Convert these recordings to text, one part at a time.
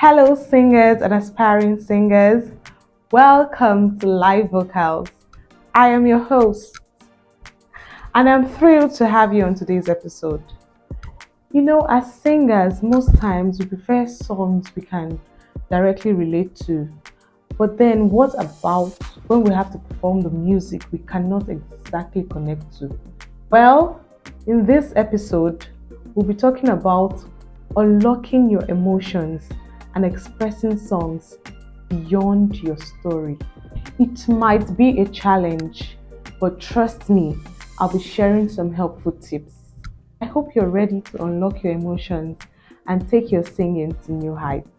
Hello, singers and aspiring singers. Welcome to Live Vocals. I am your host, and I'm thrilled to have you on today's episode. As singers, most times we prefer songs we can directly relate to. But then, what about when we have to perform the music we cannot exactly connect to? Well, in this episode, we'll be talking about unlocking your emotions and expressing songs beyond your story. It might be a challenge, but trust me, I'll be sharing some helpful tips. I hope you're ready to unlock your emotions and take your singing to new heights.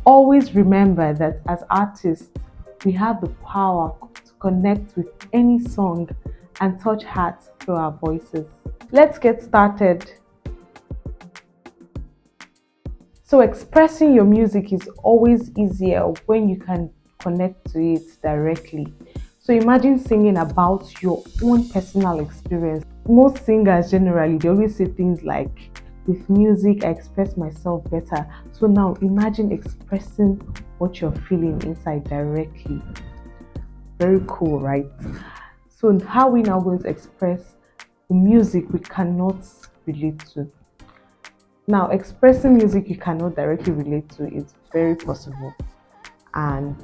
Always remember that as artists, we have the power to connect with any song and touch hearts through our voices. Let's get started. So, expressing your music is always easier when you can connect to it directly. So, imagine singing about your own personal experience. Most singers generally they always say things like, with music, I express myself better. So, now imagine expressing what you're feeling inside directly. Very cool, right? So, how are we now going to express the music we cannot relate to? Now, expressing music you cannot directly relate to is very possible. And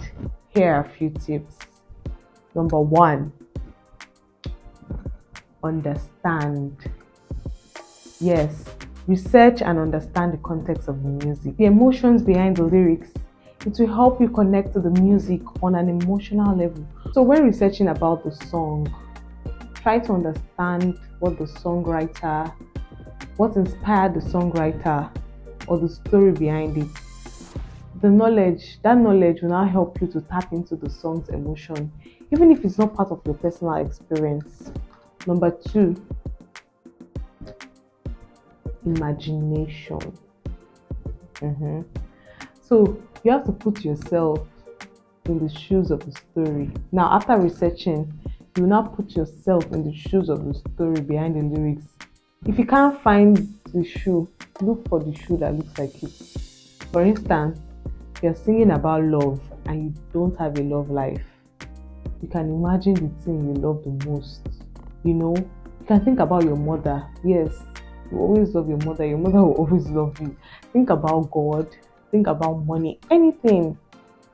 here are a few tips. Number one, understand. Yes, research and understand the context of the music, the emotions behind the lyrics. It will help you connect to the music on an emotional level. So, when researching about the song, try to understand what inspired the songwriter or the story behind it. That knowledge will now help you to tap into the song's emotion, even if it's not part of your personal experience. Number two, imagination. So you have to put yourself in the shoes of the story. Now, after researching, you will now put yourself in the shoes of the story behind the lyrics. If you can't find the shoe, look for the shoe that looks like it. For instance, if you're singing about love and you don't have a love life, you can imagine the thing you love the most. You can think about your mother. Yes, you always love your mother will always love you. Think about God, think about money, anything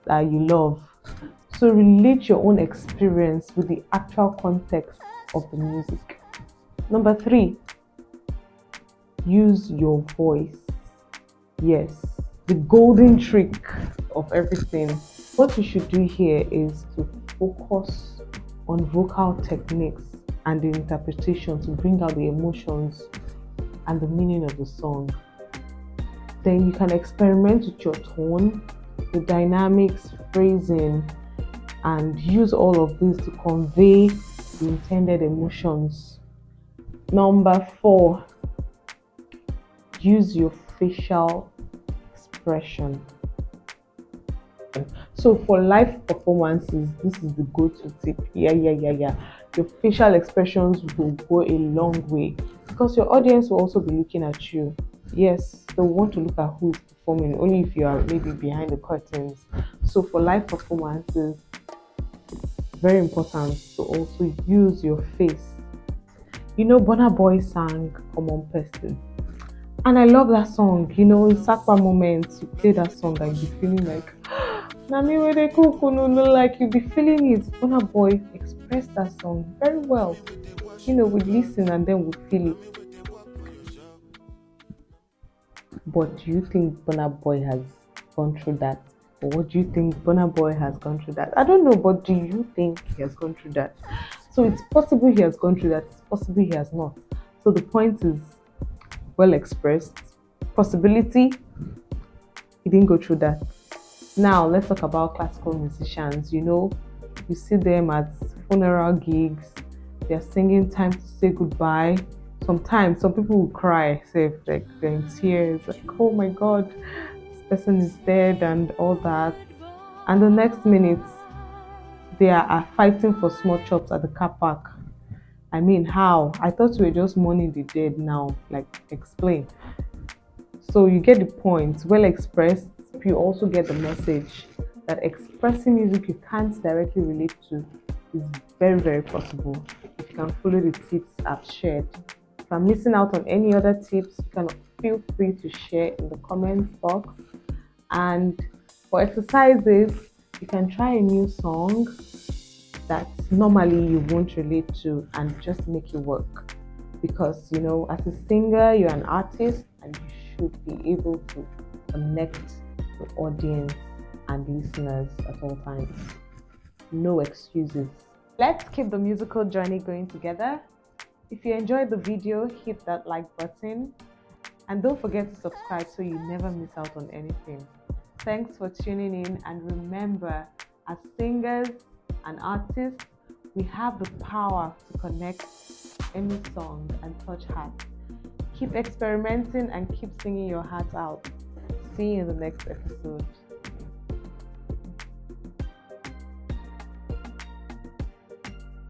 that you love. So relate your own experience with the actual context of the music. Number three, use your voice. Yes, the golden trick of everything. What you should do here is to focus on vocal techniques and the interpretation to bring out the emotions and the meaning of the song. Then you can experiment with your tone, the dynamics, phrasing, and use all of this to convey the intended emotions. Number four, use your facial expression. So for live performances, this is the go-to tip. Yeah. Your facial expressions will go a long way because your audience will also be looking at you. Yes, they want to look at who is performing, only if you are maybe behind the curtains. So for live performances, it's very important to also use your face. Burna Boy sang Common Person. And I love that song. In Sakwa moments, you play that song and you be feeling like, Nami where they cook, like you be feeling it. Burna Boy expressed that song very well. We listen and then we feel it. But do you think Burna Boy has gone through that? Or what do you think Burna Boy has gone through that? I don't know, but do you think he has gone through that? So it's possible he has gone through that, it's possible he has not. So the point is well expressed. Possibility, he didn't go through that. Now let's talk about classical musicians. You see them at funeral gigs, they're singing Time to Say Goodbye. Sometimes some people will cry, say like they're in tears, like, oh my god, this person is dead and all that. And the next minute they are fighting for small chops at the car park. I mean, how? I thought we were just mourning the dead now. Like, explain. So you get the point. Well expressed, you also get the message that expressing music you can't directly relate to is very, very possible if you can follow the tips I've shared. If I'm missing out on any other tips, you can feel free to share in the comments box. And for exercises, you can try a new song that normally you won't relate to and just make it work. Because as a singer, you're an artist and you should be able to connect the audience and listeners at all times. No excuses. Let's keep the musical journey going together. If you enjoyed the video, hit that like button and don't forget to subscribe so you never miss out on anything. Thanks for tuning in, and remember, as singers and artists, we have the power to connect any song and touch hearts. Keep experimenting and keep singing your heart out. See you in the next episode.